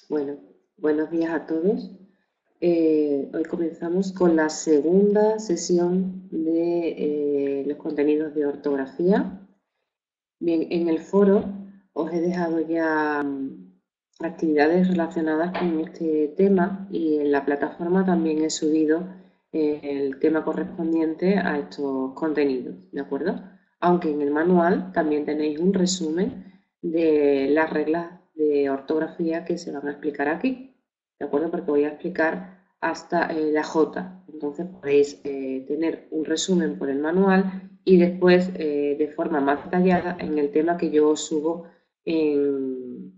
Bueno, buenos días a todos. Hoy comenzamos con la segunda sesión de los contenidos de ortografía. Bien, en el foro os he dejado ya actividades relacionadas con este tema y en la plataforma también he subido el tema correspondiente a estos contenidos, ¿de acuerdo? Aunque en el manual también tenéis un resumen de las reglas de ortografía que se van a explicar aquí, ¿de acuerdo? Porque voy a explicar hasta la J. Entonces podéis tener un resumen por el manual y después de forma más detallada en el tema que yo os subo en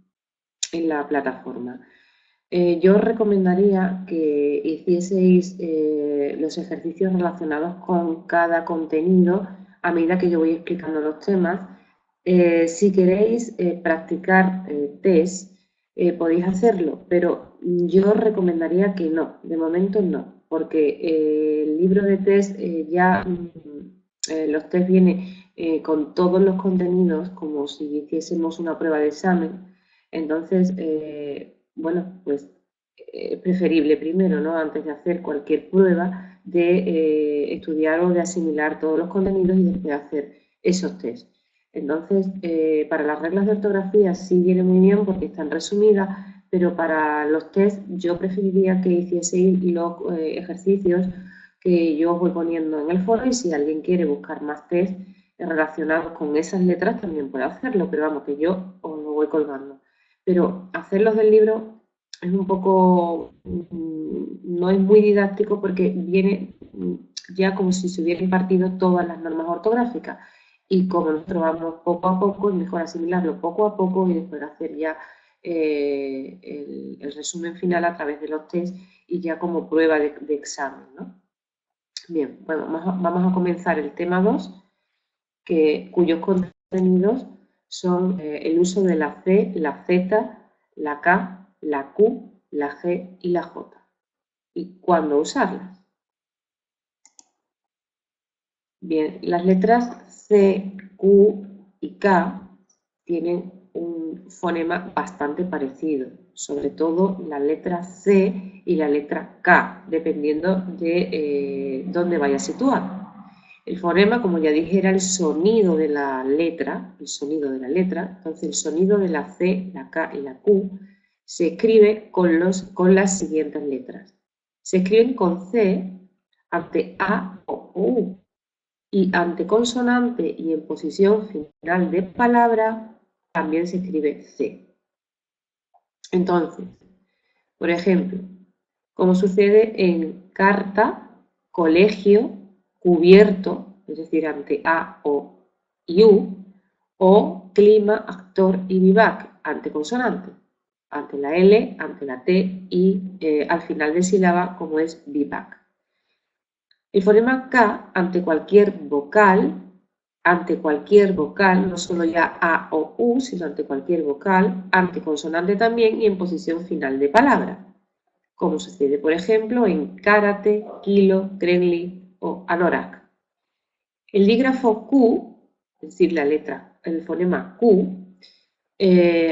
la plataforma. Yo os recomendaría que hicieseis los ejercicios relacionados con cada contenido a medida que yo voy explicando los temas. Si queréis practicar test, podéis hacerlo, pero yo os recomendaría que no, de momento no, porque el libro de test ya los test vienen con todos los contenidos como si hiciésemos una prueba de examen. Entonces, bueno, pues es preferible primero, ¿no? Antes de hacer cualquier prueba, de estudiar o de asimilar todos los contenidos y después hacer esos test. Entonces, para las reglas de ortografía sí viene muy bien porque están resumidas, pero para los test yo preferiría que hicieseis los ejercicios que yo os voy poniendo en el foro y si alguien quiere buscar más test relacionados con esas letras también puede hacerlo, pero vamos, que yo os lo voy colgando. Pero hacerlos del libro es un poco, no es muy didáctico porque viene ya como si se hubiera impartido todas las normas ortográficas. Y como nosotros vamos poco a poco, es mejor asimilarlo poco a poco y después hacer ya el resumen final a través de los test y ya como prueba de examen, ¿no? Bien, bueno, vamos a comenzar el tema 2, cuyos contenidos son el uso de la C, la Z, la K, la Q, la G y la J. ¿Y cuándo usarlas? Bien, las letras C, Q y K tienen un fonema bastante parecido, sobre todo la letra C y la letra K, dependiendo de dónde vaya situado. El fonema, como ya dije, era el sonido de la letra, el sonido de la letra. Entonces, el sonido de la C, la K y la Q se escribe con las siguientes letras. Se escriben con C ante A o U y ante consonante y en posición final de palabra también se escribe C. Entonces, por ejemplo, como sucede en carta, colegio, cubierto, es decir, ante A o y U, o clima, actor y vivac, ante consonante, ante la L, ante la T y al final de sílaba como es vivac. El fonema K ante cualquier vocal, no solo ya A o U, sino ante cualquier vocal, ante consonante también y en posición final de palabra, como sucede, por ejemplo, en karate, kilo, gremlin o anorak. El dígrafo Q, es decir, la letra, el fonema Q,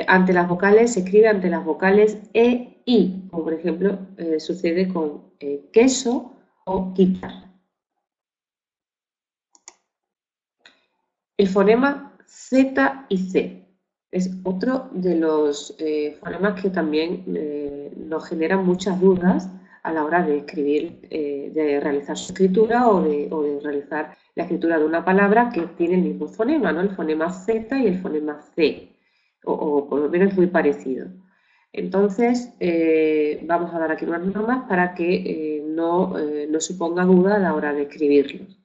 ante las vocales se escribe ante las vocales E, I, como por ejemplo sucede con queso o quitar. El fonema Z y C es otro de los fonemas que también nos generan muchas dudas a la hora de escribir, de realizar su escritura o de realizar la escritura de una palabra que tiene el mismo fonema, ¿no? El fonema Z y el fonema C, o por lo menos muy parecido. Entonces, vamos a dar aquí unas normas para que no suponga duda a la hora de escribirlos.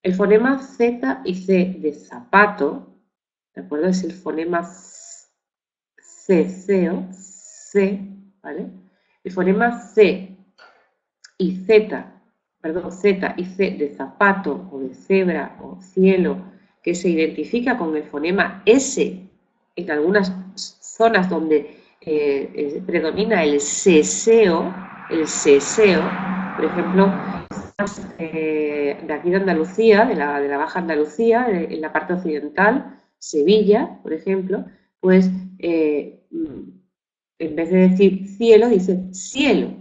El fonema Z y C de zapato, ¿de acuerdo? Es el fonema C, ¿vale? El fonema C y Z, perdón, Z y C de zapato o de cebra o cielo, que se identifica con el fonema S en algunas zonas donde predomina el seseo, por ejemplo, de aquí de Andalucía, de la Baja Andalucía, en la parte occidental, Sevilla, por ejemplo, pues En vez de decir cielo, dice cielo.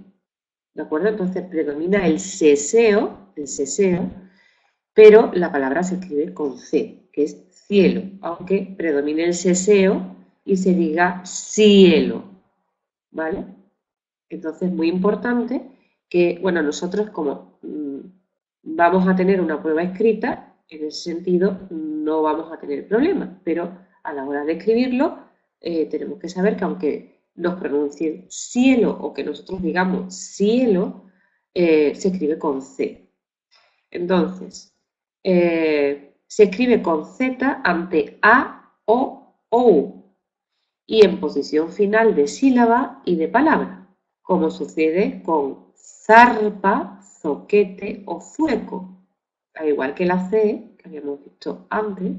¿De acuerdo? Entonces predomina el seseo, pero la palabra se escribe con C, que es cielo, aunque predomine el seseo y se diga cielo, ¿vale? Entonces, muy importante que, bueno, nosotros como vamos a tener una prueba escrita, en ese sentido no vamos a tener problemas, pero a la hora de escribirlo tenemos que saber que aunque nos pronuncien cielo o que nosotros digamos cielo, se escribe con C. Entonces, se escribe con Z ante A, O, OU y en posición final de sílaba y de palabra, como sucede con zarpa, zoquete o zueco. Al igual que la C, que habíamos visto antes,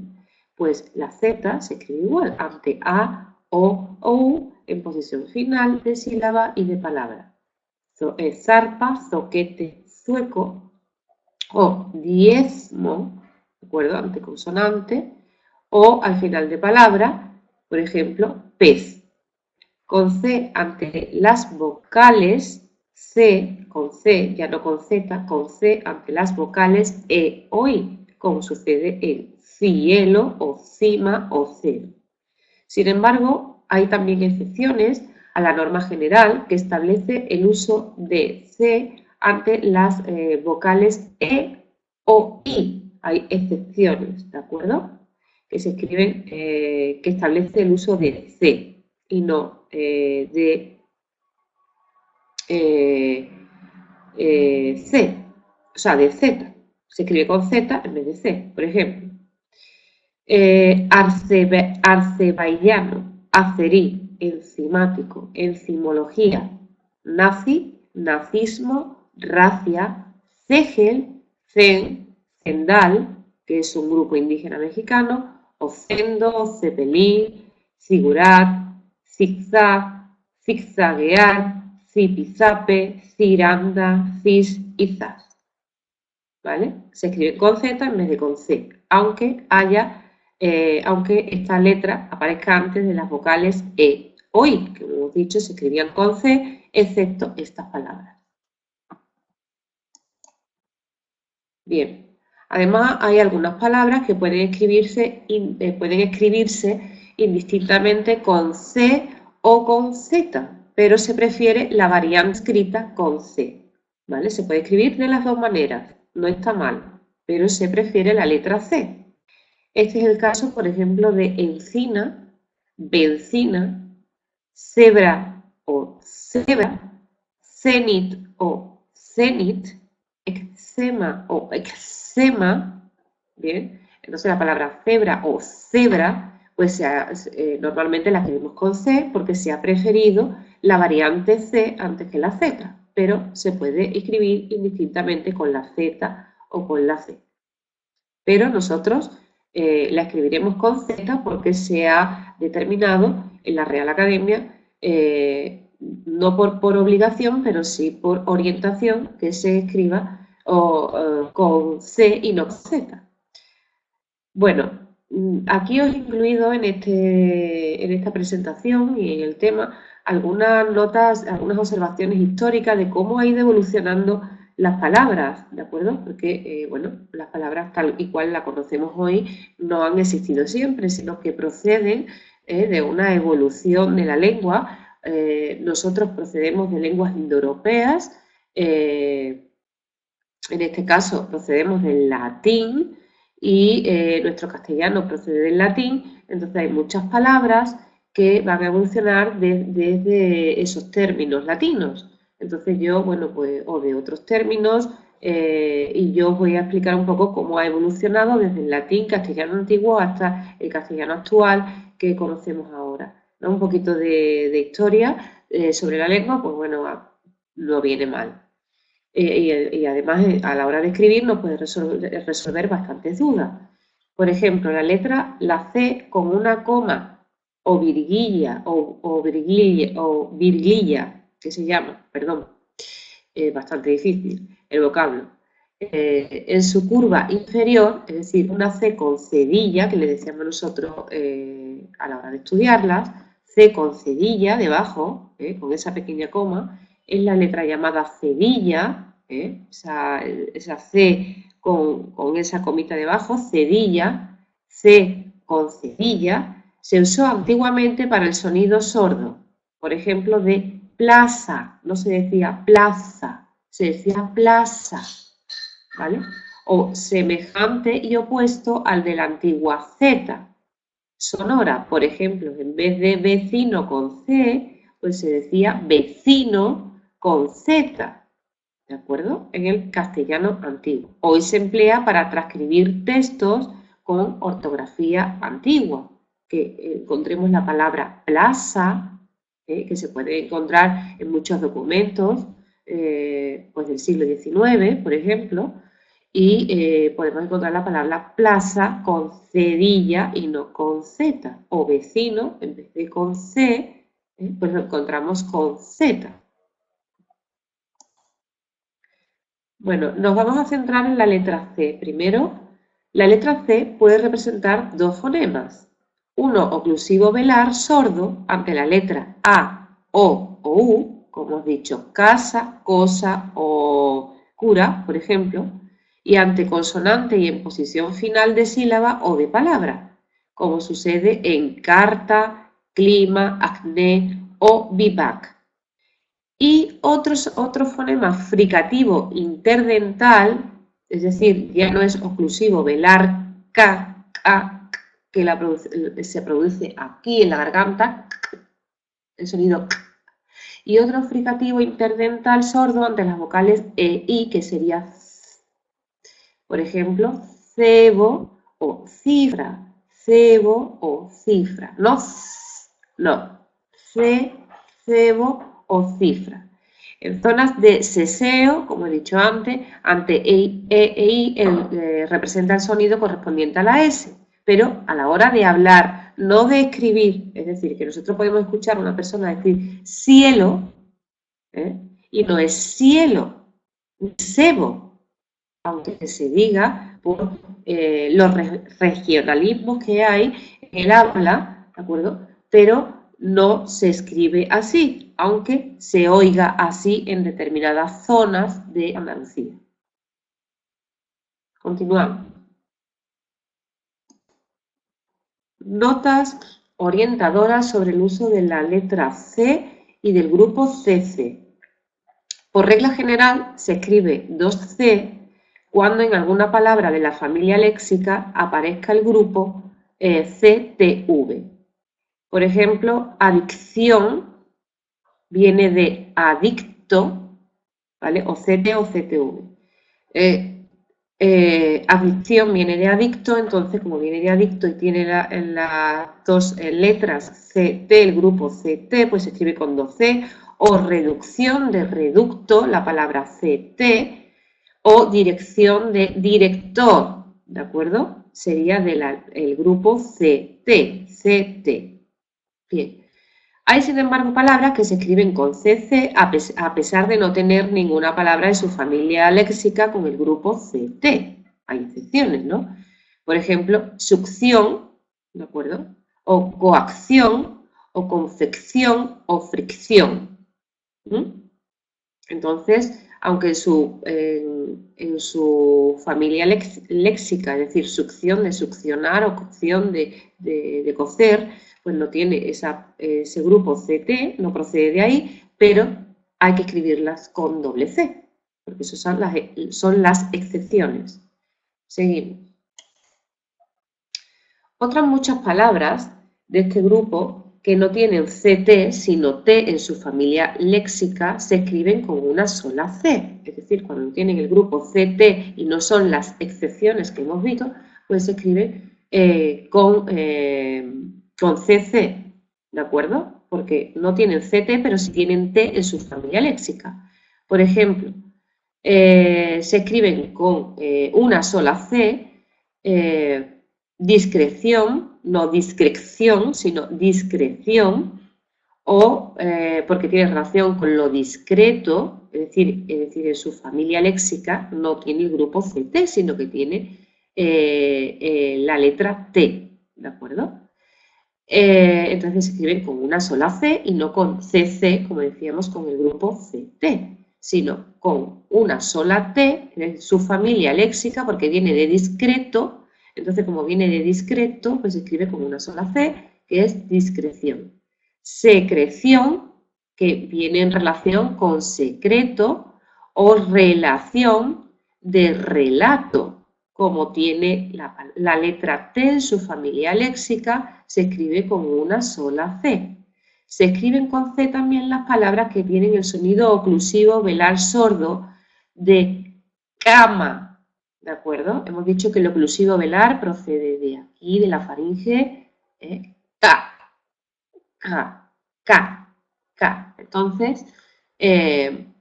pues la Z se escribe igual, ante A, O, OU, en posición final de sílaba y de palabra. Zarpa, zoquete, zueco o diezmo, ¿de acuerdo? Ante consonante, o al final de palabra, por ejemplo, pez. Con C ante las vocales, C, con C, ya no con Z, con C ante las vocales E o I, como sucede en cielo o cima o cero. Sin embargo, hay también excepciones a la norma general que establece el uso de C ante las vocales E o I. Hay excepciones, ¿de acuerdo? Que se escriben, que establece el uso de C y no de C, o sea, de Z. Se escribe con Z en vez de C, por ejemplo. Azerbaiyano, azerí, enzimático, enzimología, nazi, nazismo, racia, cegel, zen, zendal, que es un grupo indígena mexicano, ocendo, cepelín, zigurat, zigzag, zigzaguear, zipizape, ciranda, cis y zas. ¿Vale? Se escribe con Z en vez de con C, aunque esta letra aparezca antes de las vocales E o I, que como hemos dicho se escribían con C, excepto estas palabras. Bien, además hay algunas palabras que pueden escribirse indistintamente con C o con Z, pero se prefiere la variante escrita con C, ¿vale? Se puede escribir de las dos maneras, no está mal, pero se prefiere la letra C. Este es el caso, por ejemplo, de encina, bencina, cebra o cebra, cenit o cenit, eczema o eczema, ¿bien? Entonces la palabra cebra o cebra, pues normalmente la escribimos con C porque se ha preferido la variante C antes que la Z, pero se puede escribir indistintamente con la Z o con la C. Pero nosotros la escribiremos con Z porque se ha determinado en la Real Academia, no por obligación, pero sí por orientación, que se escriba con C y no con Z. Bueno, aquí os he incluido en esta presentación y en el tema algunas notas, algunas observaciones históricas de cómo ha ido evolucionando las palabras, ¿de acuerdo? Porque, bueno, las palabras tal y cual las conocemos hoy no han existido siempre, sino que proceden de una evolución de la lengua. Nosotros procedemos de lenguas indoeuropeas, en este caso procedemos del latín y nuestro castellano procede del latín, entonces hay muchas palabras que van a evolucionar desde esos términos latinos. Entonces yo, bueno, pues, o de otros términos, y yo os voy a explicar un poco cómo ha evolucionado desde el latín, castellano antiguo, hasta el castellano actual que conocemos ahora, ¿no? Un poquito de historia sobre la lengua, pues bueno, no viene mal. Y además a la hora de escribir nos puede resolver bastantes dudas. Por ejemplo, la C con una coma o virguilla o virguilla, que se llama, perdón, bastante difícil el vocablo. En su curva inferior, es decir, una C con cedilla, que le decíamos nosotros a la hora de estudiarlas, C con cedilla debajo, con esa pequeña coma, es la letra llamada cedilla, esa C con esa comita debajo, cedilla, C con cedilla, se usó antiguamente para el sonido sordo, por ejemplo, de plaza, no se decía plaza, se decía plaza, ¿vale? O semejante y opuesto al de la antigua Z. Sonora, por ejemplo, en vez de vecino con C, pues se decía vecino con Z, ¿de acuerdo? En el castellano antiguo. Hoy se emplea para transcribir textos con ortografía antigua, que encontremos la palabra plaza, que se puede encontrar en muchos documentos, pues del siglo XIX, por ejemplo, y podemos encontrar la palabra plaza con cedilla y no con Z, o vecino, en vez de con C, pues lo encontramos con Z. Bueno, nos vamos a centrar en la letra C. Primero, la letra C puede representar dos fonemas. Uno oclusivo velar sordo ante la letra A, O U, como hemos dicho, casa, cosa o cura, por ejemplo, y ante consonante y en posición final de sílaba o de palabra, como sucede en carta, clima, acné o vivac. Y otro fonema fricativo interdental, es decir, ya no es oclusivo velar, K, K, que se produce aquí en la garganta, el sonido K, y otro fricativo interdental sordo ante las vocales E, I, que sería Z. Por ejemplo, cebo o cifra, cebo o cifra, no, no, cebo o cifra. En zonas de seseo, como he dicho antes, ante E e I representa el sonido correspondiente a la S, pero a la hora de hablar, no de escribir, es decir, que nosotros podemos escuchar a una persona decir cielo, y no es cielo, es cebo, aunque se diga por los regionalismos que hay en el habla, ¿de acuerdo? Pero no se escribe así, aunque se oiga así en determinadas zonas de Andalucía. Continuamos. Notas orientadoras sobre el uso de la letra C y del grupo CC. Por regla general, se escribe 2C cuando en alguna palabra de la familia léxica aparezca el grupo CTV. Por ejemplo, adicción viene de adicto, ¿vale? O CT o CTV. Adicción viene de adicto, entonces como viene de adicto y tiene las dos letras CT, el grupo CT, pues se escribe con 2C, o reducción de reducto, la palabra CT, o dirección de director, ¿de acuerdo? Sería el grupo CT. Bien. Hay, sin embargo, palabras que se escriben con CC a pesar de no tener ninguna palabra en su familia léxica con el grupo CT. Hay excepciones, ¿no? Por ejemplo, succión, ¿de acuerdo? O coacción, o confección, o fricción. Entonces, aunque en su familia léxica, es decir, succión de succionar o cocción de cocer, pues no tiene ese grupo CT, no procede de ahí, pero hay que escribirlas con doble C, porque esas son las excepciones. Seguimos. Otras muchas palabras de este grupo que no tienen CT, sino T en su familia léxica, se escriben con una sola C. Es decir, cuando tienen el grupo CT y no son las excepciones que hemos visto, pues se escribe con CC, ¿de acuerdo? Porque no tienen CT, pero sí tienen T en su familia léxica. Por ejemplo, se escriben con una sola C, discreción, no discreción, sino discreción, o porque tiene relación con lo discreto, es decir, en su familia léxica no tiene el grupo CT, sino que tiene la letra T, ¿de acuerdo? Entonces se escriben con una sola C y no con CC, como decíamos con el grupo CT, sino con una sola T, en su familia léxica, porque viene de discreto. Entonces, como viene de discreto, pues se escribe con una sola C, que es discreción. Secreción, que viene en relación con secreto, o relación de relato. Como tiene la letra T en su familia léxica, se escribe con una sola C. Se escriben con C también las palabras que tienen el sonido oclusivo velar sordo de cama, ¿de acuerdo? Hemos dicho que el oclusivo velar procede de aquí, de la faringe, K, K, K, K. Entonces, el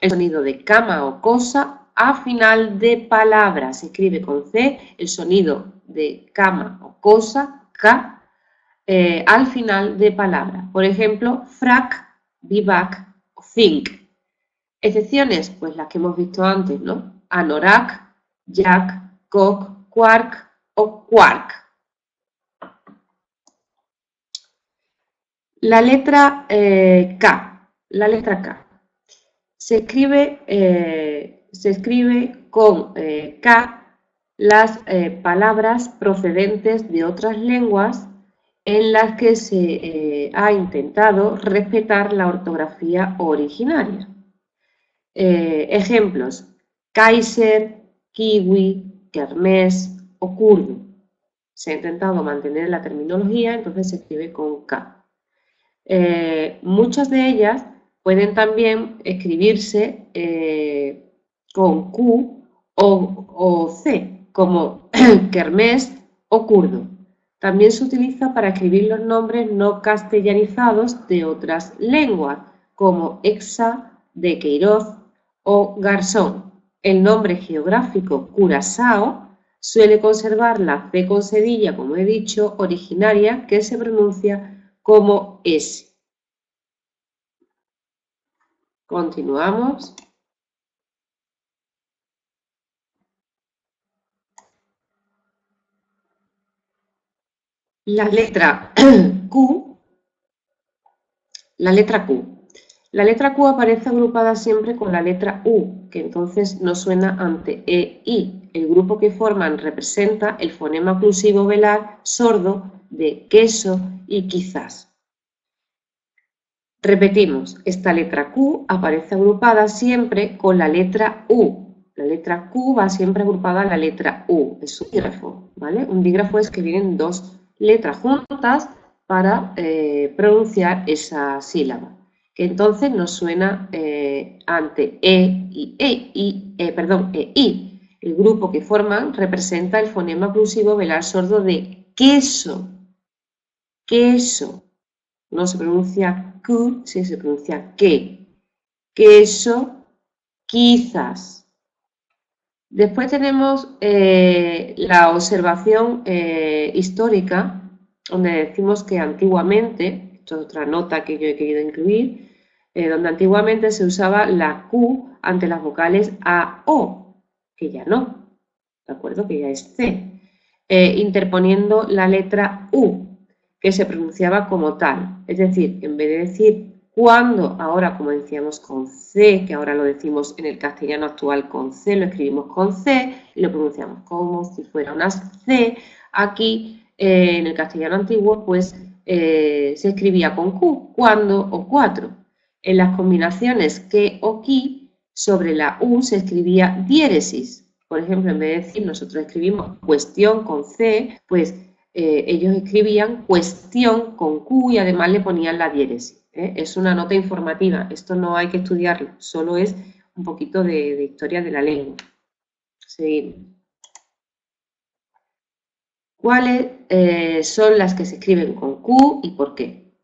sonido de cama o cosa a final de palabra se escribe con C, el sonido de cama o cosa, K, al final de palabra. Por ejemplo, frac, be back o think. Excepciones, pues las que hemos visto antes, ¿no? Anorak, jack, cock, quark o quark. La letra K, la letra K. Se escribe con K las palabras procedentes de otras lenguas en las que se ha intentado respetar la ortografía originaria. Ejemplos: Kaiser, kiwi, kermés o kurdo. Se ha intentado mantener la terminología, entonces se escribe con K. Muchas de ellas pueden también escribirse con Q o C, como kermés o kurdo. También se utiliza para escribir los nombres no castellanizados de otras lenguas, como Exa de Queiroz o Garzón. El nombre geográfico Curazao suele conservar la C con cedilla, como he dicho, originaria, que se pronuncia como S. Continuamos. La letra Q. La letra Q. La letra Q aparece agrupada siempre con la letra U, que entonces no suena ante E, I. El grupo que forman representa el fonema oclusivo velar sordo de queso y quizás. Repetimos, esta letra Q aparece agrupada siempre con la letra U. La letra Q va siempre agrupada a la letra U, es un dígrafo, ¿vale? Un dígrafo es que vienen dos letras juntas para pronunciar esa sílaba, que entonces nos suena ante E y I. El grupo que forman representa el fonema oclusivo velar sordo de queso, queso. No se pronuncia Q, sí se pronuncia que. Queso, quizás. Después tenemos la observación histórica, donde decimos que antiguamente, esto es otra nota que yo he querido incluir, donde antiguamente se usaba la Q ante las vocales A, O, que ya no, ¿de acuerdo? Que ya es C, interponiendo la letra U, que se pronunciaba como tal. Es decir, en vez de decir cuando, ahora como decíamos con C, que ahora lo decimos en el castellano actual con C, lo escribimos con C y lo pronunciamos como si fuera una C. Aquí, en el castellano antiguo, pues se escribía con Q, cuando o cuatro. En las combinaciones que o qui, sobre la U se escribía diéresis. Por ejemplo, en vez de decir nosotros escribimos cuestión con C, pues ellos escribían cuestión con Q y además le ponían la diéresis. Es una nota informativa, esto no hay que estudiarlo, solo es un poquito de historia de la lengua. Seguimos. ¿Cuáles son las que se escriben con Q y por qué?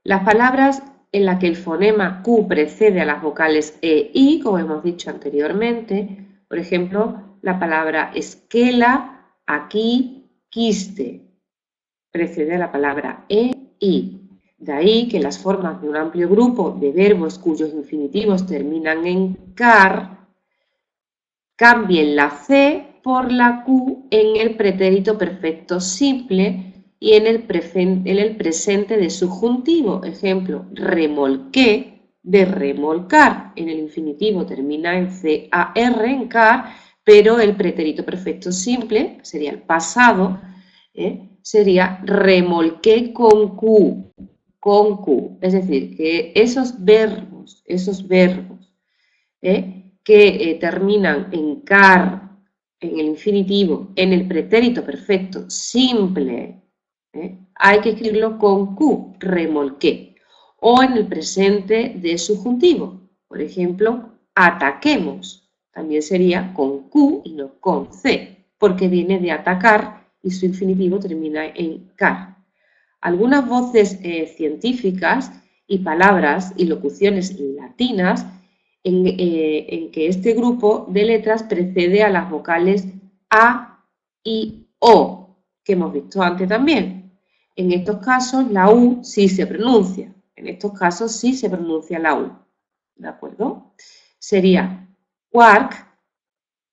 Las palabras en las que el fonema Q precede a las vocales E, I, como hemos dicho anteriormente, por ejemplo, la palabra esquela, aquí, quiste, precede a la palabra E, I. De ahí que las formas de un amplio grupo de verbos cuyos infinitivos terminan en car cambien la C por la Q en el pretérito perfecto simple y en el presente de subjuntivo. Ejemplo, remolqué, de remolcar. En el infinitivo termina en CAR, en car, pero el pretérito perfecto simple, sería el pasado, sería remolqué con Q, con Q. Es decir, que esos verbos que terminan en car, en el infinitivo, en el pretérito perfecto simple, hay que escribirlo con Q, remolqué, o en el presente de subjuntivo. Por ejemplo, ataquemos, también sería con Q y no con C, porque viene de atacar y su infinitivo termina en car. Algunas voces científicas y palabras y locuciones latinas en que este grupo de letras precede a las vocales A y O, que hemos visto antes también. En estos casos la U sí se pronuncia, en estos casos sí se pronuncia la U, ¿de acuerdo? Sería quark,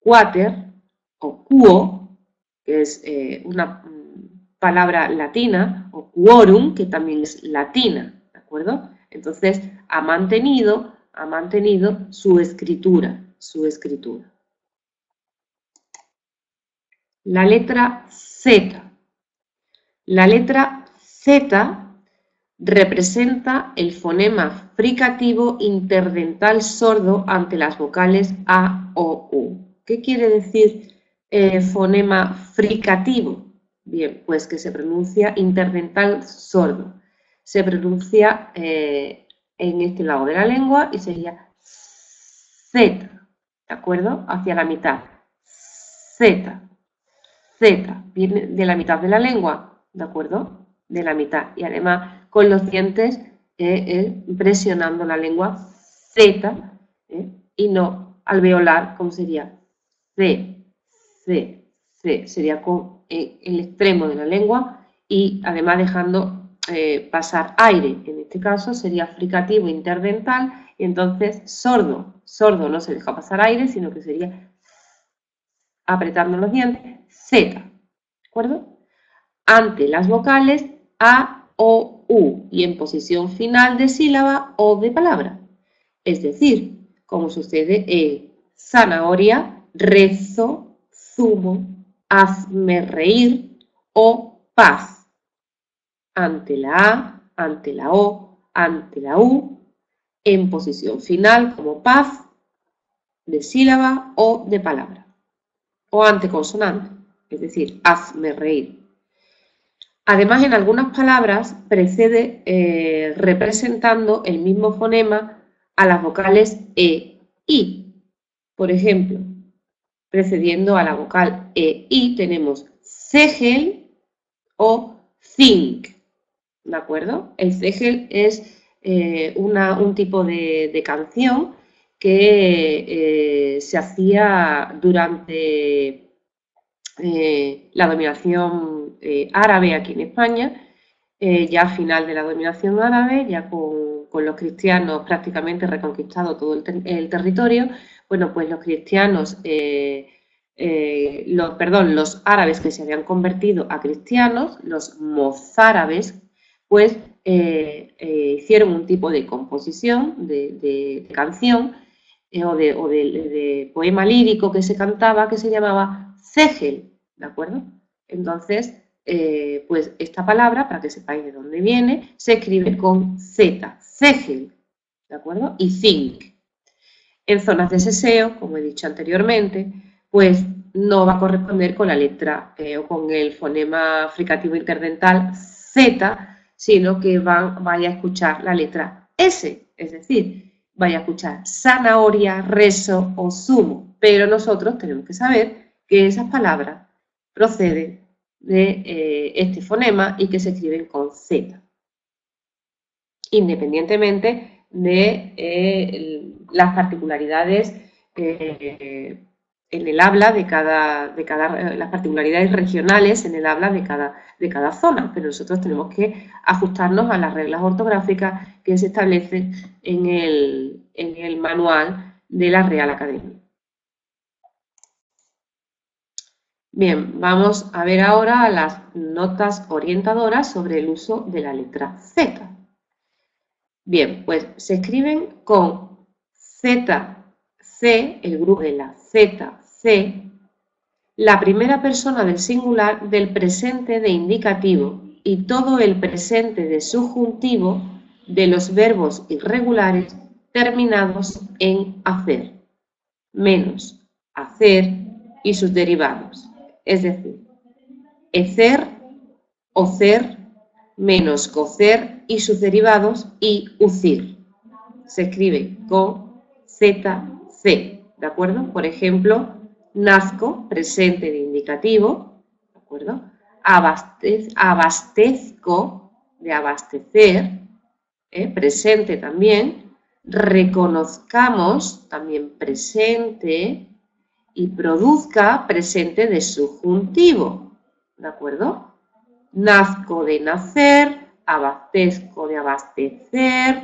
quater o quo, que es una palabra latina, o quorum, que también es latina, ¿de acuerdo? Entonces, ha mantenido su escritura, La letra Z. La letra Z representa el fonema fricativo interdental sordo ante las vocales A o U. ¿Qué quiere decir fonema fricativo? Bien, pues que se pronuncia interdental sordo. Se pronuncia en este lado de la lengua y sería Z, ¿de acuerdo? Hacia la mitad. Z, Z, viene de la mitad de la lengua, ¿de acuerdo? De la mitad. Y además con los dientes presionando la lengua Z y no alveolar, como sería C, C, C. Sería con el extremo de la lengua y además dejando pasar aire. En este caso sería fricativo interdental y entonces sordo. Sordo no se deja pasar aire, sino que sería apretando los dientes Z. ¿De acuerdo? Ante las vocales A, O, U y en posición final de sílaba o de palabra. Es decir, como sucede en zanahoria, rezo, zumo, hazme reír o paz. Ante la A, ante la O, ante la U, en posición final como paz, de sílaba o de palabra. O ante consonante, es decir, hazme reír. Además, en algunas palabras precede representando el mismo fonema a las vocales E, I. Por ejemplo, precediendo a la vocal E, I, tenemos cegel o think, ¿de acuerdo? El cegel es un tipo de canción que se hacía durante la dominación árabe aquí en España, ya a final de la dominación árabe, ya con los cristianos prácticamente reconquistado todo el territorio, bueno, pues los cristianos, los árabes que se habían convertido a cristianos, los mozárabes, pues hicieron un tipo de composición, de canción o de poema lírico que se cantaba que se llamaba cegel, ¿de acuerdo? Entonces, pues esta palabra, para que sepáis de dónde viene, se escribe con Z, cegel, ¿de acuerdo? Y think. En zonas de seseo, como he dicho anteriormente, pues no va a corresponder con la letra o con el fonema fricativo interdental Z, sino que vaya a escuchar la letra S, es decir, vaya a escuchar zanahoria, rezo o zumo, pero nosotros tenemos que saber que esas palabras proceden de este fonema y que se escriben con Z, independientemente de las particularidades en el habla las particularidades regionales en el habla de cada zona, pero nosotros tenemos que ajustarnos a las reglas ortográficas que se establecen en el manual de la Real Academia. Bien, vamos a ver ahora las notas orientadoras sobre el uso de la letra Z. Bien, pues se escriben con ZC, el grupo de la ZC, la primera persona del singular del presente de indicativo y todo el presente de subjuntivo de los verbos irregulares terminados en hacer, menos hacer y sus derivados. Es decir, ecer, ocer, menos cocer y sus derivados y ucir. Se escribe con ZC, ¿de acuerdo? Por ejemplo, nazco, presente de indicativo, ¿de acuerdo? Abastezco, de abastecer, presente también. Reconozcamos, también presente. Y produzca, presente de subjuntivo, ¿de acuerdo? Nazco de nacer, abastezco de abastecer,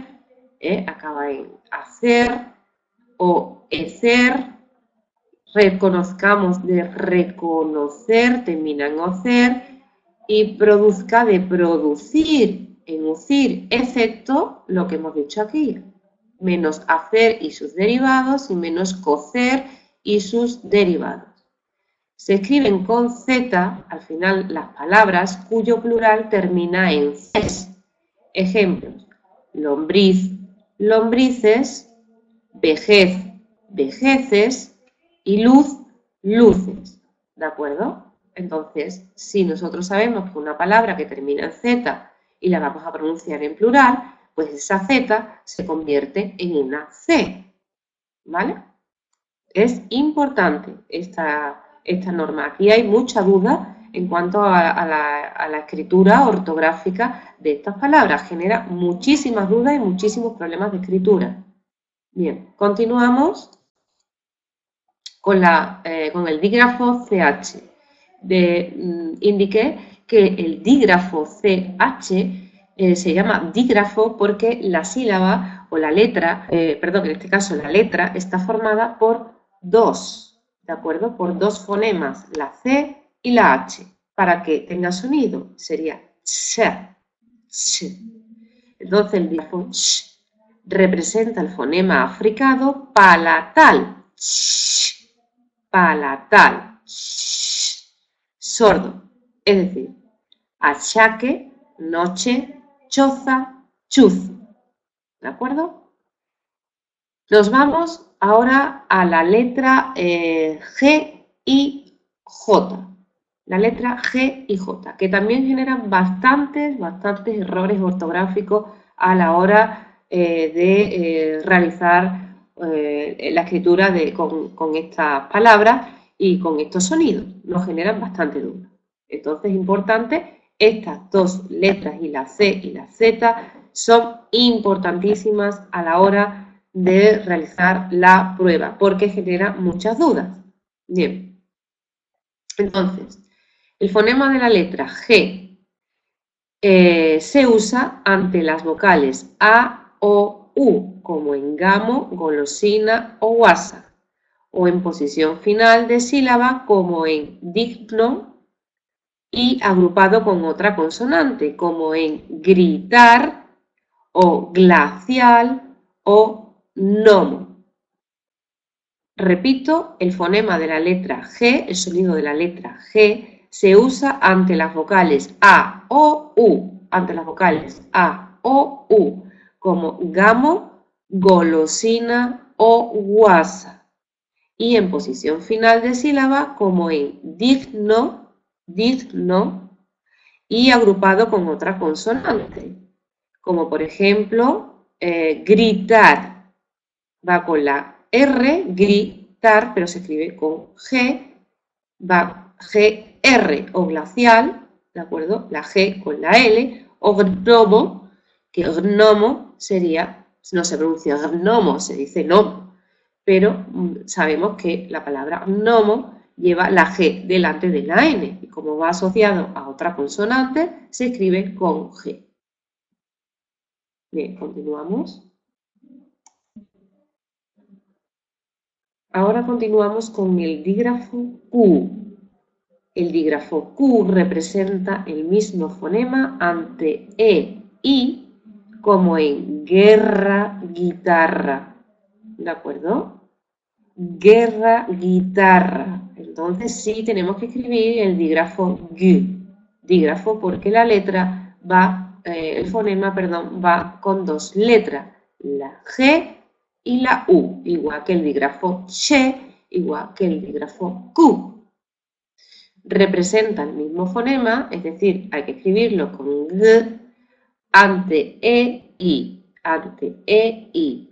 acaba en hacer o ecer, reconozcamos de reconocer, termina en ocer, y produzca de producir, en ucir, excepto lo que hemos dicho aquí, menos hacer y sus derivados y menos cocer y sus derivados. Se escriben con Z al final las palabras cuyo plural termina en ces. Ejemplos: lombriz, lombrices, vejez, vejeces y luz, luces. ¿De acuerdo? Entonces, si nosotros sabemos que una palabra que termina en Z y la vamos a pronunciar en plural, pues esa Z se convierte en una C. ¿Vale? Es importante esta norma. Aquí hay mucha duda en cuanto a la escritura ortográfica de estas palabras. Genera muchísimas dudas y muchísimos problemas de escritura. Bien, continuamos con el dígrafo CH. Indiqué que el dígrafo CH se llama dígrafo porque la sílaba o la letra, perdón, en este caso la letra está formada por dos, ¿de acuerdo? Por dos fonemas, la C y la H. Para que tenga sonido sería ch, ch. Entonces el dígrafo ch representa el fonema africado palatal, ch, palatal, ch, sordo, es decir, achaque, noche, choza, chuzo. ¿De acuerdo? Nos vamos ahora a la letra G y J. La letra G y J, que también generan bastantes errores ortográficos a la hora de realizar la escritura con estas palabras y con estos sonidos. Nos generan bastante duda. Entonces, es importante, estas dos letras, y la C y la Z, son importantísimas a la hora de realizar la prueba, porque genera muchas dudas. Bien, entonces, el fonema de la letra G se usa ante las vocales A o U, como en gamo, golosina o guasa, o en posición final de sílaba, como en digno, y agrupado con otra consonante, como en gritar o glacial o gnomo. Repito, el fonema de la letra G, el sonido de la letra G, se usa ante las vocales A o U, ante las vocales A o U, como gamo, golosina o guasa, y en posición final de sílaba, como en digno, y agrupado con otra consonante, como por ejemplo gritar, va con la R, gritar, pero se escribe con G, va GR o glacial, ¿de acuerdo? La G con la L, o gnomo, que gnomo sería, no se pronuncia gnomo, se dice gnomo, pero sabemos que la palabra gnomo lleva la G delante de la N, y como va asociado a otra consonante, se escribe con G. Bien, continuamos. Ahora continuamos con el dígrafo Q. El dígrafo Q representa el mismo fonema ante E, I, como en guerra, guitarra. ¿De acuerdo? Guerra, guitarra. Entonces sí tenemos que escribir el dígrafo G. Dígrafo porque la letra va, el fonema, perdón, va con dos letras, la G y la U, igual que el dígrafo Ch, igual que el dígrafo Q. Representa el mismo fonema, es decir, hay que escribirlo con G ante E, I,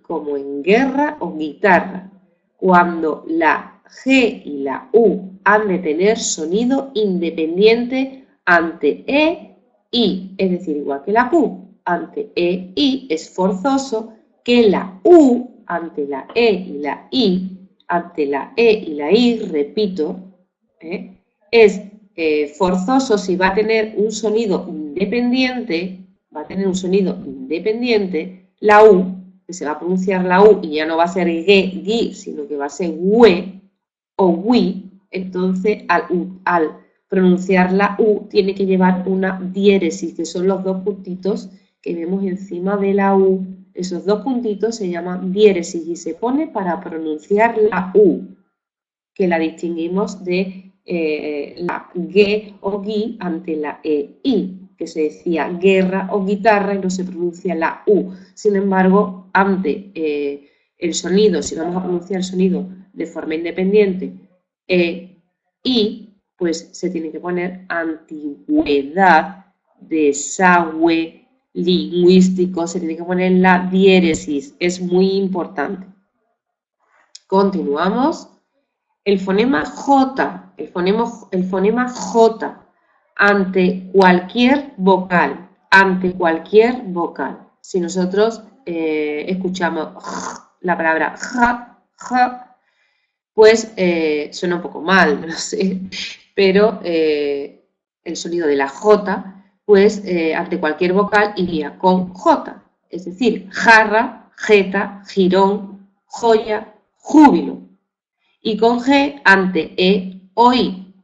como en guerra o guitarra, cuando la G y la U han de tener sonido independiente ante E, I, es decir, igual que la Q, ante E, I es forzoso que la U ante la E y la I, ante la E y la I, repito, es forzoso si va a tener un sonido independiente, la U, que se va a pronunciar la U y ya no va a ser ge, gi, sino que va a ser we o wi, entonces al pronunciar la U tiene que llevar una diéresis, que son los dos puntitos que vemos encima de la U. Esos dos puntitos se llaman diéresis y se pone para pronunciar la U, que la distinguimos de la ge o gi ante la e, i, que se decía guerra o guitarra y no se pronuncia la U. Sin embargo, ante el sonido, si vamos a pronunciar el sonido de forma independiente, I, pues se tiene que poner antigüedad, desagüe, lingüístico, se tiene que poner la diéresis, es muy importante. Continuamos. El fonema J, el fonema J, ante cualquier vocal, si nosotros escuchamos la palabra ja, pues suena un poco mal, no sé, pero el sonido de la J, pues ante cualquier vocal iría con J, es decir, jarra, jeta, jirón, joya, júbilo. Y con G ante E, hoy,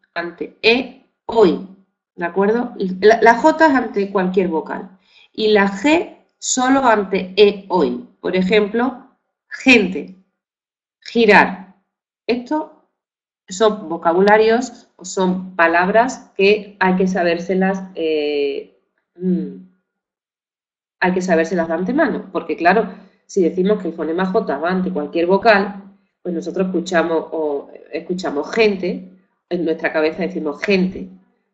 ¿de acuerdo? La J es ante cualquier vocal y la G solo ante E, hoy. Por ejemplo, gente, girar. Estos son vocabularios o son palabras que hay que sabérselas de antemano, porque claro, si decimos que el fonema J va ante cualquier vocal, pues nosotros escuchamos gente, en nuestra cabeza decimos gente,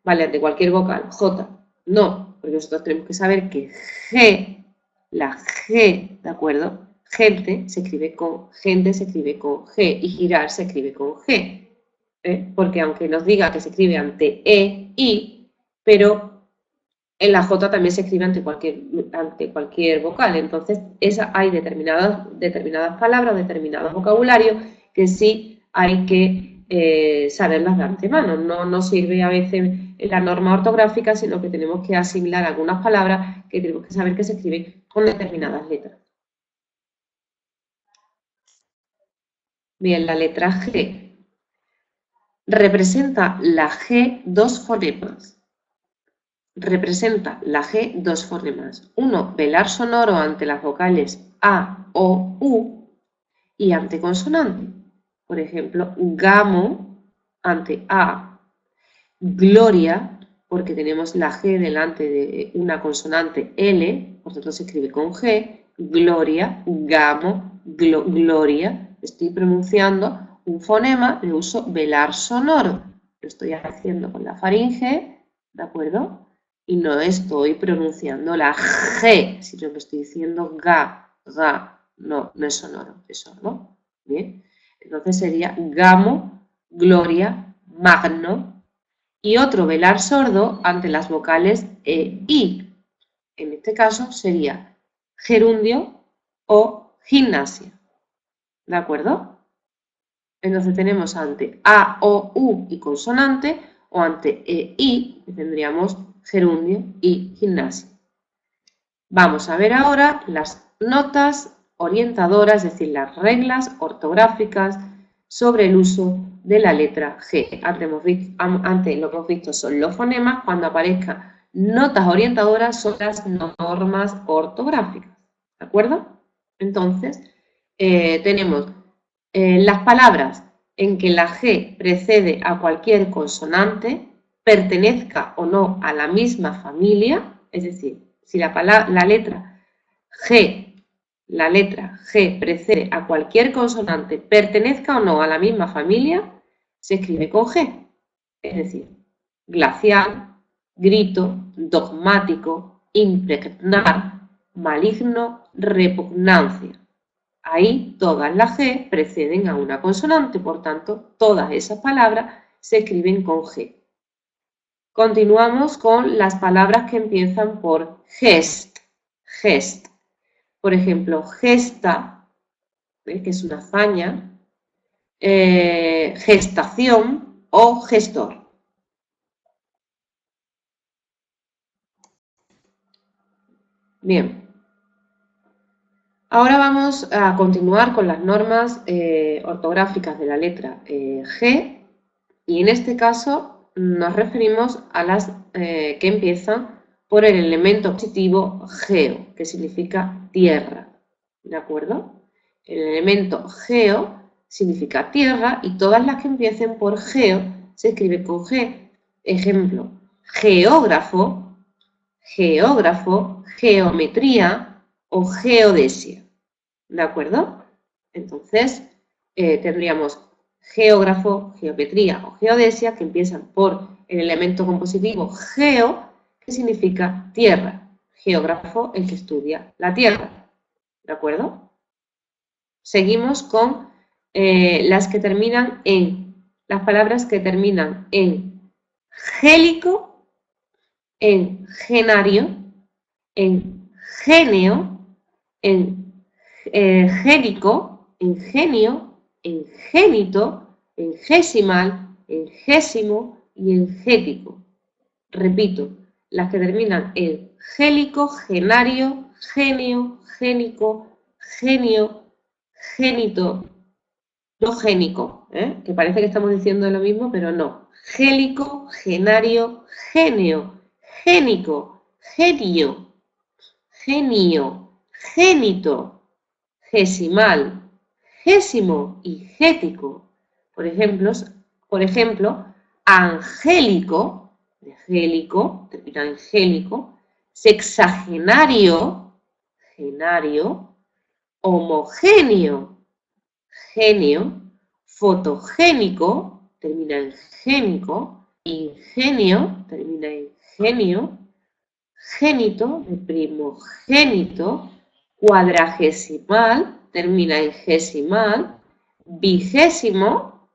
¿vale? Ante cualquier vocal, J, no, porque nosotros tenemos que saber que G, la G, ¿de acuerdo? Gente se escribe con G y girar se escribe con G, porque aunque nos diga que se escribe ante E, I, pero en la J también se escribe ante cualquier vocal, entonces hay determinadas palabras, determinados vocabularios que sí hay que saberlas de antemano. No nos sirve a veces la norma ortográfica, sino que tenemos que asimilar algunas palabras que tenemos que saber que se escriben con determinadas letras. Bien, la letra G representa la G dos fonemas. Representa la G dos fonemas. Uno, velar sonoro ante las vocales A, O, U y ante consonante. Por ejemplo, gamo ante A, gloria, porque tenemos la G delante de una consonante L, por tanto se escribe con G, gloria, gamo, gloria. Estoy pronunciando un fonema de uso velar sonoro. Lo estoy haciendo con la faringe, ¿de acuerdo? Y no estoy pronunciando la G, sino que estoy diciendo ga, no es sonoro, eso, ¿no? Bien, entonces sería gamo, gloria, magno, y otro velar sordo ante las vocales E, I. En este caso sería gerundio o gimnasia, ¿de acuerdo? Entonces tenemos ante A, O, U y consonante, o ante E, I, que tendríamos gerundio y gimnasia. Vamos a ver ahora las notas orientadoras, es decir, las reglas ortográficas sobre el uso de la letra G. Antes lo que hemos visto son los fonemas, cuando aparezcan notas orientadoras son las normas ortográficas, ¿de acuerdo? Entonces, tenemos las palabras en que la G precede a cualquier consonante, pertenezca o no a la misma familia, es decir, si la letra G precede a cualquier consonante, pertenezca o no a la misma familia, se escribe con G. Es decir, glacial, grito, dogmático, impregnar, maligno, repugnancia. Ahí todas las G preceden a una consonante, por tanto, todas esas palabras se escriben con G. Continuamos con las palabras que empiezan por gest. Por ejemplo, gesta, que es una hazaña, gestación o gestor. Bien. Ahora vamos a continuar con las normas ortográficas de la letra G y en este caso nos referimos a las que empiezan por el elemento positivo geo, que significa tierra, ¿de acuerdo? El elemento geo significa tierra y todas las que empiecen por geo se escriben con G. Ejemplo, geógrafo, geometría o geodesia, ¿de acuerdo? Entonces, tendríamos geógrafo, geometría o geodesia que empiezan por el elemento compositivo geo, que significa tierra. Geógrafo, el que estudia la tierra, ¿de acuerdo? Seguimos con las palabras que terminan en gélico, en genario, en genio, en génico, en genio, en génito, en gesimal, en gésimo y en gético. Repito, las que terminan en gélico, genario, genio, génico, genio, génito, no génico, que parece que estamos diciendo lo mismo, pero no. Gélico, genario, genio, génico, genio, genio, génito, gesimal, gésimo y gético. Por ejemplo, angélico, de gélico, termina en gélico, sexagenario, genario, homogéneo, genio, fotogénico, termina en génico, ingenio, termina en genio, génito, de primogénito, cuadragesimal, termina en gesimal, vigésimo,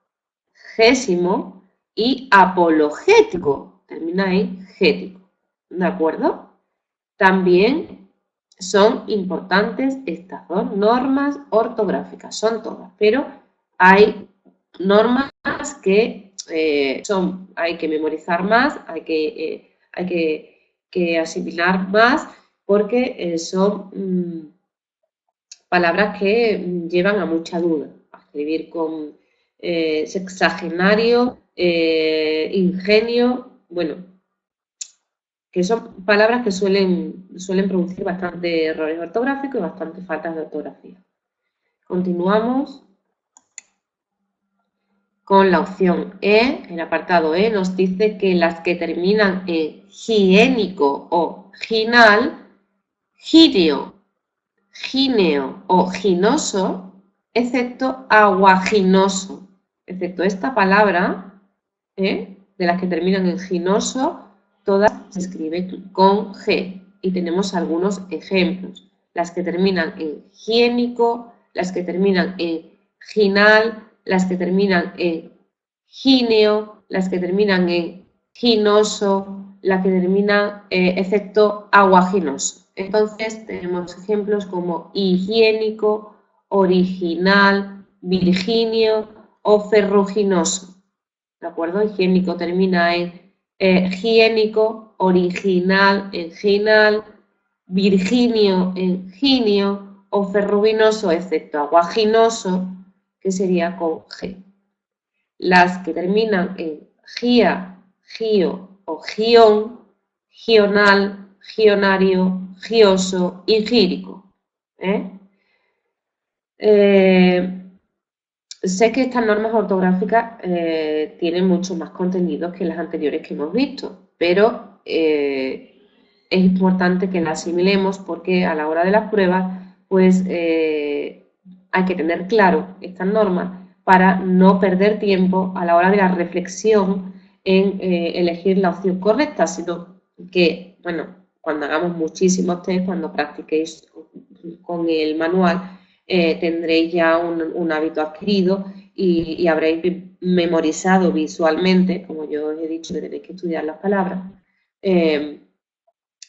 gésimo y apologético, termina en gético, ¿de acuerdo? También son importantes estas dos normas ortográficas, son todas, pero hay normas que hay que memorizar más, hay que asimilar más, porque son palabras que llevan a mucha duda. A escribir con sexagenario, ingenio, bueno, que son palabras que suelen producir bastante errores ortográficos y bastantes faltas de ortografía. Continuamos con la opción E. El apartado E nos dice que las que terminan en higiénico o ginal, gideo, gineo o ginoso, excepto aguaginoso. Excepto esta palabra, de las que terminan en ginoso, todas se escriben con G. Y tenemos algunos ejemplos. Las que terminan en higiénico, las que terminan en ginal, las que terminan en gineo, las que terminan en ginoso, las que terminan excepto aguaginoso. Entonces tenemos ejemplos como higiénico, original, virginio o ferruginoso. ¿De acuerdo? Higiénico termina en higiénico, original en ginal, virginio en ginio o ferruginoso excepto aguaginoso, que sería con G. Las que terminan en gia, gio o gión, gional, gionario, gioso y gírico. Sé que estas normas ortográficas tienen mucho más contenidos que las anteriores que hemos visto, pero es importante que las asimilemos porque a la hora de las pruebas, pues hay que tener claro estas normas para no perder tiempo a la hora de la reflexión en elegir la opción correcta, sino que, bueno, cuando hagamos muchísimos test, cuando practiquéis con el manual, tendréis ya un hábito adquirido y habréis memorizado visualmente, como yo os he dicho que tenéis que estudiar las palabras,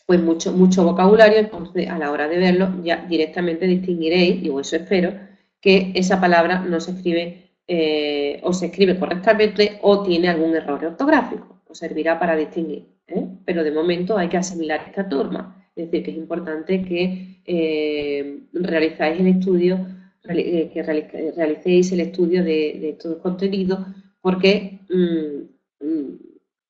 pues mucho vocabulario. Entonces a la hora de verlo ya directamente distinguiréis, y eso espero, que esa palabra no se escribe o se escribe correctamente o tiene algún error ortográfico. Os servirá para distinguir, pero de momento hay que asimilar esta turma. Es decir, que es importante que realicéis el estudio de estos contenidos, porque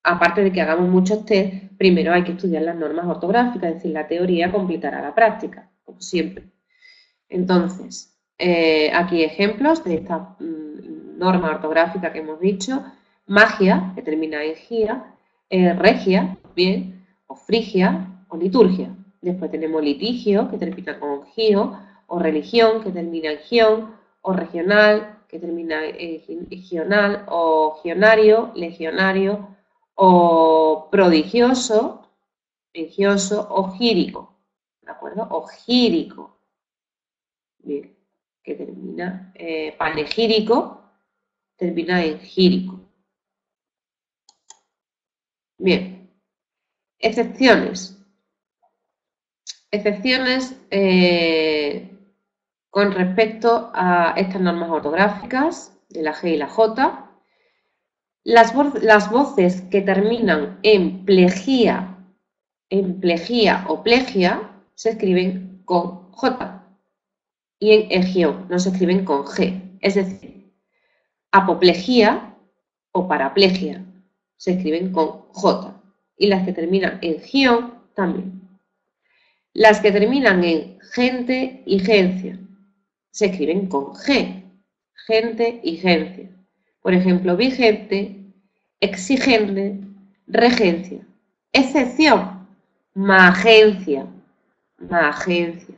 aparte de que hagamos muchos test, primero hay que estudiar las normas ortográficas, es decir, la teoría completará la práctica, como siempre. Entonces, aquí ejemplos de esta norma ortográfica que hemos dicho: magia, que termina en gia, regia, bien, o frigia, o liturgia. Después tenemos litigio, que termina con gio, o religión, que termina en gión, o regional, que termina en gional, o gionario, legionario, o prodigioso, religioso, o gírico, ¿de acuerdo? O gírico, bien, que termina, panegírico, termina en gírico. Bien, excepciones. Excepciones con respecto a estas normas ortográficas de la G y la J. Las voces que terminan en plegía o plegia se escriben con J, y en egión no se escriben con G. Es decir, apoplejía o paraplegia se escriben con J, y las que terminan en gión también. Las que terminan en gente y gencia se escriben con G, gente y gencia. Por ejemplo, vigente, exigente, regencia. Excepción, magencia, magencia.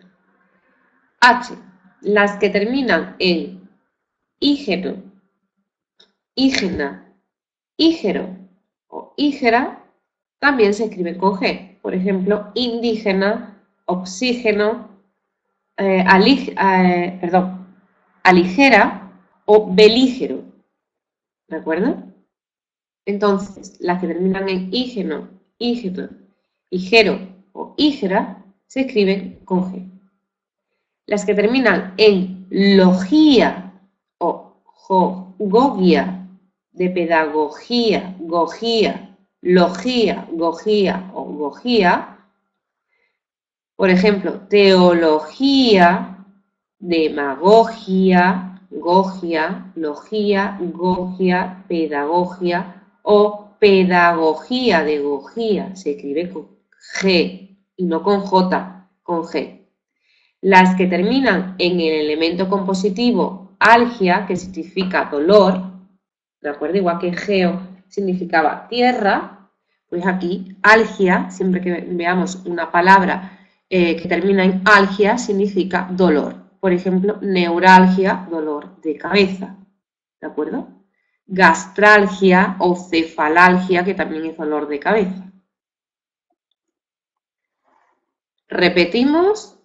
H, las que terminan en ígeno, ígena, ígero o ígera también se escriben con G. Por ejemplo, indígena, oxígeno, aligera o belígero. ¿De acuerdo? Entonces, las que terminan en ígeno, ígeno, ígero o ígera se escriben con G. Las que terminan en logía o gogia, de pedagogía, gogía, logía, gogía o gogía, por ejemplo, teología, demagogia, gogia, logía, gogia, pedagogia o pedagogía de gogía, se escribe con G y no con J, con G. Las que terminan en el elemento compositivo algia, que significa dolor, ¿de acuerdo? Igual que geo significaba tierra, pues aquí algia, siempre que veamos una palabra que termina en algia, significa dolor. Por ejemplo, neuralgia, dolor de cabeza, ¿de acuerdo? Gastralgia o cefalalgia, que también es dolor de cabeza. Repetimos: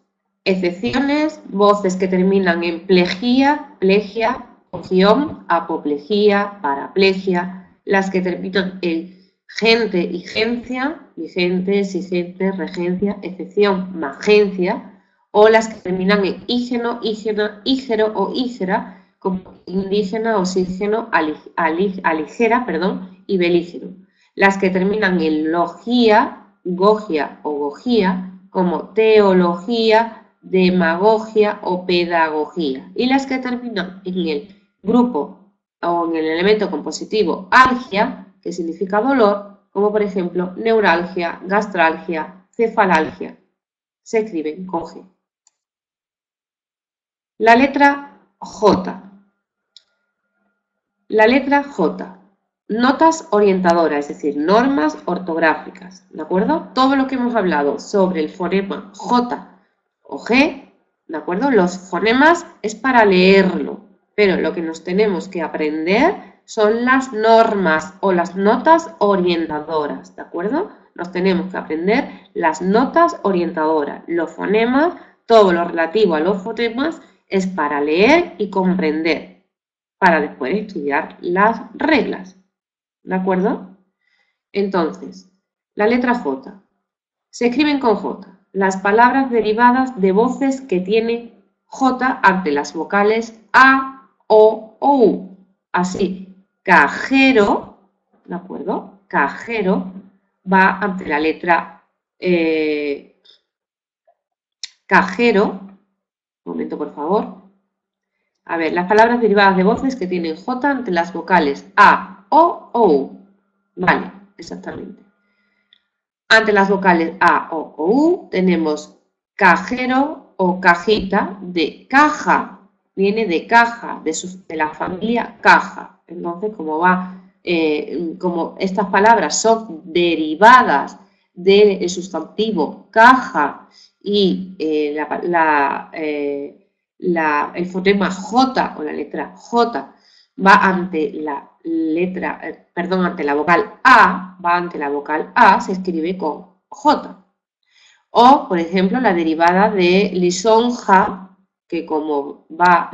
excepciones, voces que terminan en plegía, plegia, opción, apoplejía, paraplegia, las que terminan en gente y gencia, vigente, exigente, regencia, excepción, magencia, o las que terminan en ígeno, ígena, ígero o ígera, como indígena, oxígeno, aligera, y belígero. Las que terminan en logía, gogia o gogía, como teología, demagogia o pedagogía. Y las que terminan en el grupo o en el elemento compositivo algia, que significa dolor, como por ejemplo neuralgia, gastralgia, cefalalgia. Se escriben con G. La letra J. La letra J. Notas orientadoras, es decir, normas ortográficas, ¿de acuerdo? Todo lo que hemos hablado sobre el fonema J o G, ¿de acuerdo? Los fonemas es para leerlo, pero lo que nos tenemos que aprender son las normas o las notas orientadoras, ¿de acuerdo? Nos tenemos que aprender las notas orientadoras, los fonemas, todo lo relativo a los fonemas es para leer y comprender, para después estudiar las reglas. ¿De acuerdo? Entonces, la letra J. Se escriben con J las palabras derivadas de voces que tiene J ante las vocales A, O U. Así, cajero, ¿de acuerdo? Cajero va ante la letra cajero. Un momento, por favor. A ver, las palabras derivadas de voces que tienen J ante las vocales A, O U. Vale, exactamente. Ante las vocales A, O U tenemos cajero o cajita de caja. Viene de caja, de la familia caja. Entonces, como estas palabras son derivadas del sustantivo caja y el fonema J o la letra J va ante ante la vocal A, se escribe con J. O, por ejemplo, la derivada de lisonja, que como va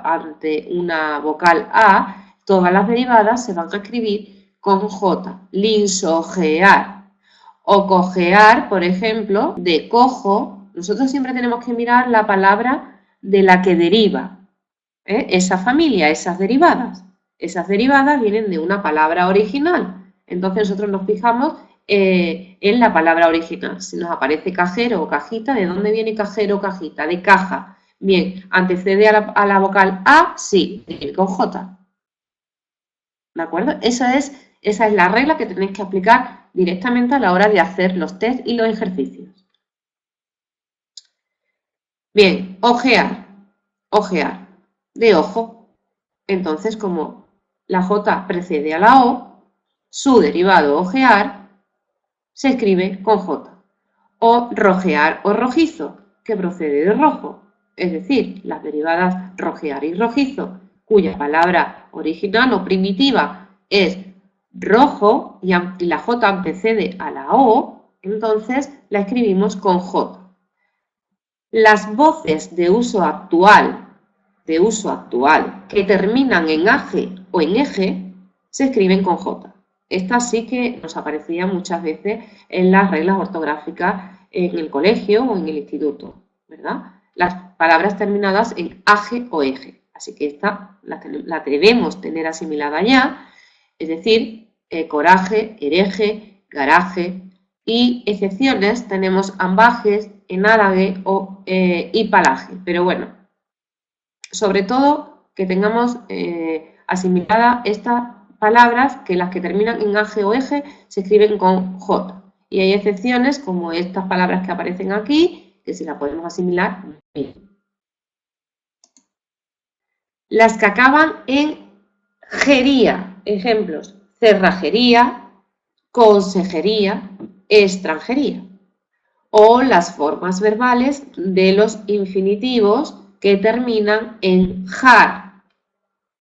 ante una vocal A, todas las derivadas se van a escribir con J. Linsojear. O cojear, por ejemplo, de cojo. Nosotros siempre tenemos que mirar la palabra de la que deriva. Esa familia, esas derivadas. Esas derivadas vienen de una palabra original. Entonces nosotros nos fijamos en la palabra original. Si nos aparece cajero o cajita, ¿de dónde viene cajero o cajita? De caja. Bien, ¿antecede a la vocal A? Sí, con J. ¿De acuerdo? Esa es la regla que tenéis que aplicar directamente a la hora de hacer los test y los ejercicios. Bien, ojear. Ojear. De ojo. Entonces, como la J precede a la O, su derivado ojear se escribe con J. O rojear o rojizo, que procede de rojo. Es decir, las derivadas rojear y rojizo, cuya palabra original o primitiva es rojo y la J antecede a la O, entonces la escribimos con J. Las voces de uso actual que terminan en age o en eje se escriben con J. Esta sí que nos aparecía muchas veces en las reglas ortográficas en el colegio o en el instituto, ¿verdad? Las palabras terminadas en age o eje. Así que esta la debemos tener asimilada ya, es decir, coraje, hereje, garaje, y excepciones tenemos ambajes, enárague y palaje. Pero bueno, sobre todo que tengamos asimilada estas palabras, que las que terminan en age o eje se escriben con J. Y hay excepciones como estas palabras que aparecen aquí, que si las podemos asimilar bien. Las que acaban en jería, ejemplos, cerrajería, consejería, extranjería. O las formas verbales de los infinitivos que terminan en jar.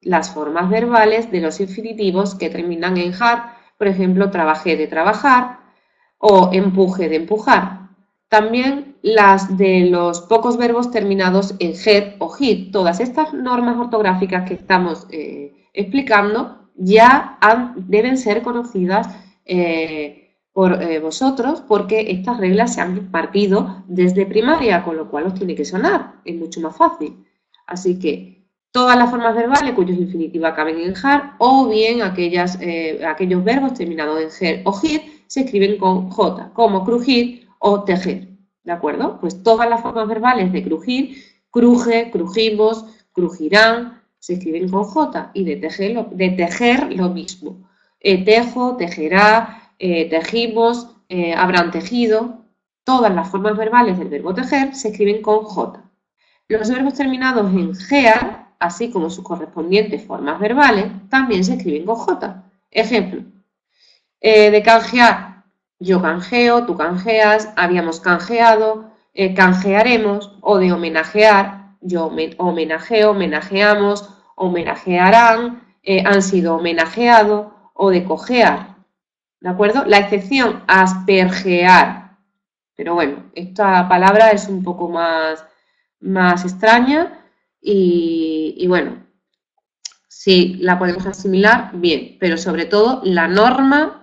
Las formas verbales de los infinitivos que terminan en jar, por ejemplo, trabajé de trabajar o empuje de empujar. También las de los pocos verbos terminados en ger o hit. Todas estas normas ortográficas que estamos explicando ya deben ser conocidas por vosotros, porque estas reglas se han impartido desde primaria, con lo cual os tiene que sonar, es mucho más fácil. Así que todas las formas verbales cuyos infinitivos acaben en jar, o bien aquellos verbos terminados en ger o hit se escriben con J, como crujir o tejer, ¿de acuerdo? Pues todas las formas verbales de crujir, cruje, crujimos, crujirán, se escriben con J, y de tejer lo mismo. Tejo, tejerá, tejimos, habrán tejido. Todas las formas verbales del verbo tejer se escriben con J. Los verbos terminados en gear, así como sus correspondientes formas verbales, también se escriben con J. Ejemplo, de canjear, yo canjeo, tú canjeas, habíamos canjeado, canjearemos, o de homenajear, yo homenajeo, homenajeamos, homenajearán, han sido homenajeados, o de cojear, ¿de acuerdo? La excepción, aspergear, pero bueno, esta palabra es un poco más extraña y bueno, si la podemos asimilar, bien, pero sobre todo la norma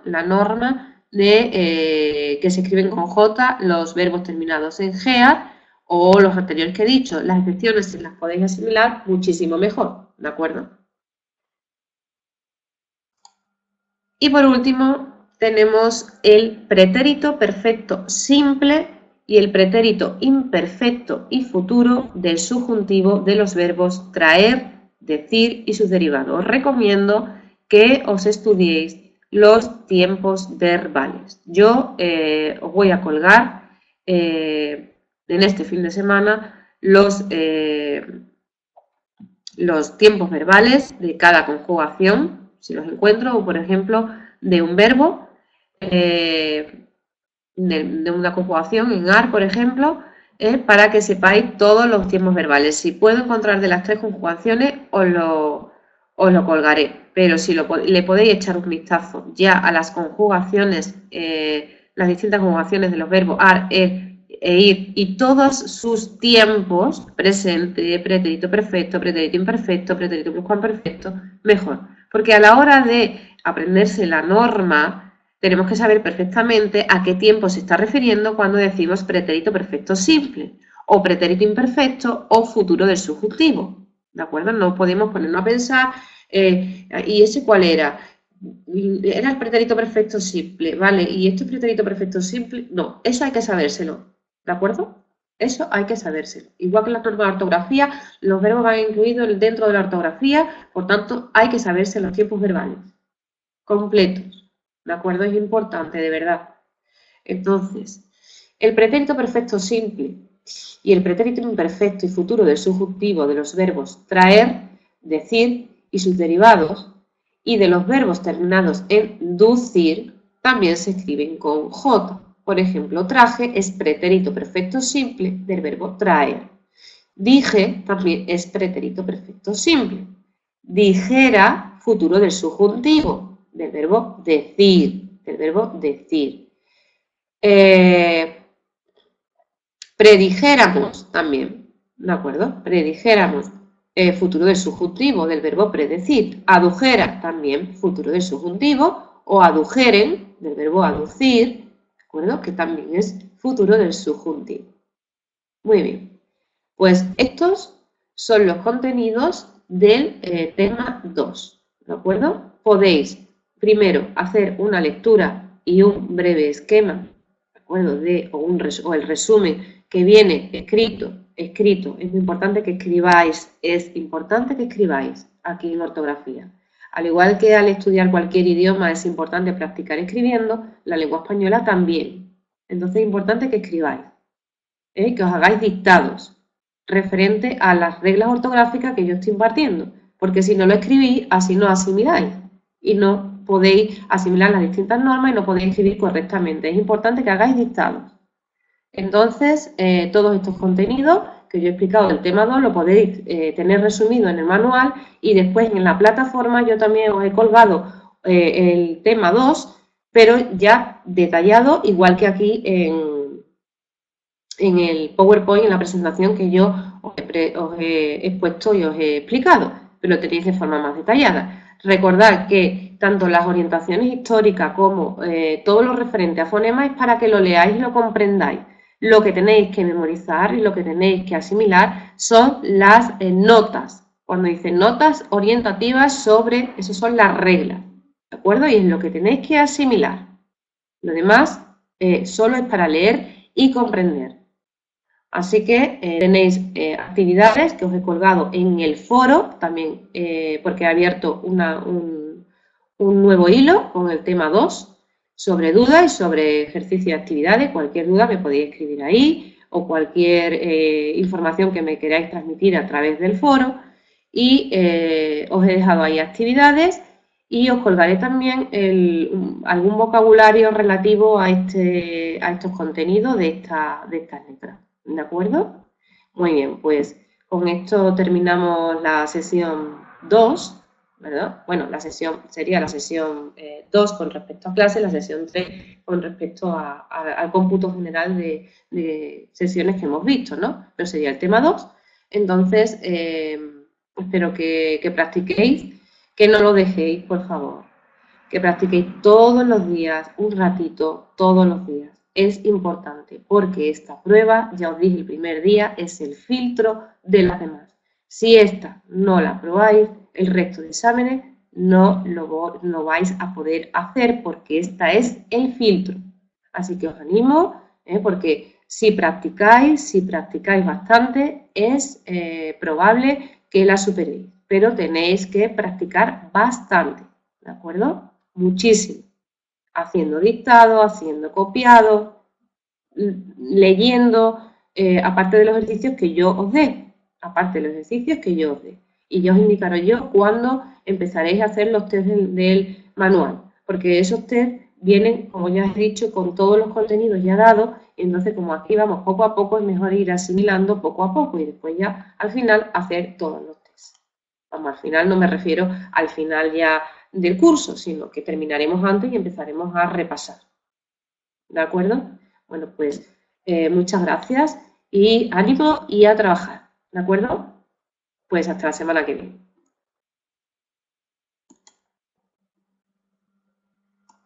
de que se escriben con J los verbos terminados en gear o los anteriores que he dicho. Las excepciones, si las podéis asimilar, muchísimo mejor, ¿de acuerdo? Y por último, tenemos el pretérito perfecto simple y el pretérito imperfecto y futuro del subjuntivo de los verbos traer, decir y sus derivados. Os recomiendo que os estudiéis los tiempos verbales. Yo os voy a colgar en este fin de semana los tiempos verbales de cada conjugación, si los encuentro, o por ejemplo, de un verbo, de una conjugación en AR, por ejemplo, para que sepáis todos los tiempos verbales. Si puedo encontrar de las 3 conjugaciones, os lo colgaré, pero si le podéis echar un vistazo ya a las conjugaciones, las distintas conjugaciones de los verbos AR, e ir y todos sus tiempos, presente, pretérito perfecto, pretérito imperfecto, pretérito pluscuamperfecto, mejor. Porque a la hora de aprenderse la norma, tenemos que saber perfectamente a qué tiempo se está refiriendo cuando decimos pretérito perfecto simple, o pretérito imperfecto, o futuro del subjuntivo. ¿De acuerdo? No podemos ponernos a pensar, ¿y ese cuál era? Era el pretérito perfecto simple, ¿vale? ¿Y esto es pretérito perfecto simple? No, eso hay que sabérselo. ¿De acuerdo? Eso hay que sabérselo. Igual que en la norma de ortografía, los verbos van incluidos dentro de la ortografía, por tanto, hay que saberse los tiempos verbales completos. ¿De acuerdo? Es importante, de verdad. Entonces, el pretérito perfecto simple y el pretérito imperfecto y futuro del subjuntivo de los verbos traer, decir y sus derivados, y de los verbos terminados en ducir, también se escriben con J. Por ejemplo, traje es pretérito perfecto simple del verbo traer. Dije también es pretérito perfecto simple. Dijera, futuro del subjuntivo, del verbo decir, predijéramos también, ¿de acuerdo? Predijéramos, futuro del subjuntivo, del verbo predecir. Adujera también, futuro del subjuntivo, o adujeren, del verbo aducir, ¿de acuerdo? Que también es futuro del subjuntivo. Muy bien, pues estos son los contenidos del tema 2, ¿de acuerdo? Podéis primero hacer una lectura y un breve esquema, ¿de acuerdo? O el resumen que viene escrito, es muy importante que escribáis, aquí en ortografía. Al igual que al estudiar cualquier idioma es importante practicar escribiendo, la lengua española también. Entonces es importante que escribáis, que os hagáis dictados referente a las reglas ortográficas que yo estoy impartiendo, porque si no lo escribís, así no asimiláis y no podéis asimilar las distintas normas y no podéis escribir correctamente. Es importante que hagáis dictados. Entonces, todos estos contenidos que yo he explicado del tema 2 lo podéis tener resumido en el manual, y después en la plataforma yo también os he colgado el tema 2, pero ya detallado, igual que aquí en el PowerPoint, en la presentación que yo os he expuesto y os he explicado, pero lo tenéis de forma más detallada. Recordad que tanto las orientaciones históricas como todo lo referente a fonemas es para que lo leáis y lo comprendáis. Lo que tenéis que memorizar y lo que tenéis que asimilar son las notas. Cuando dicen notas orientativas sobre, eso son las reglas, ¿de acuerdo? Y es lo que tenéis que asimilar. Lo demás solo es para leer y comprender. Así que tenéis actividades que os he colgado en el foro, también porque he abierto un nuevo hilo con el tema 2 sobre dudas y sobre ejercicio y actividades. Cualquier duda me podéis escribir ahí o cualquier información que me queráis transmitir a través del foro. Y os he dejado ahí actividades y os colgaré también algún vocabulario relativo a estos contenidos de estas letras. ¿De acuerdo? Muy bien, pues con esto terminamos la sesión 2, ¿verdad? Bueno, sería la sesión 2 con respecto a clase, la sesión 3 con respecto al cómputo general de sesiones que hemos visto, ¿no? Pero sería el tema 2. Entonces, espero que practiquéis, que no lo dejéis, por favor. Que practiquéis todos los días, un ratito, todos los días. Es importante porque esta prueba, ya os dije el primer día, es el filtro de las demás. Si esta no la probáis, el resto de exámenes no lo vais a poder hacer porque esta es el filtro. Así que os animo, porque si practicáis bastante, es probable que la superéis, pero tenéis que practicar bastante, ¿de acuerdo? Muchísimo, haciendo dictado, haciendo copiado, leyendo, aparte de los ejercicios que yo os dé, y ya os indicaré yo cuándo empezaréis a hacer los test del manual, porque esos test vienen, como ya he dicho, con todos los contenidos ya dados, y entonces como aquí vamos poco a poco, es mejor ir asimilando poco a poco y después ya al final hacer todos los test. Vamos, al final no me refiero al final ya del curso, sino que terminaremos antes y empezaremos a repasar. ¿De acuerdo? Bueno, pues muchas gracias y ánimo y a trabajar. ¿De acuerdo? Pues hasta la semana que viene.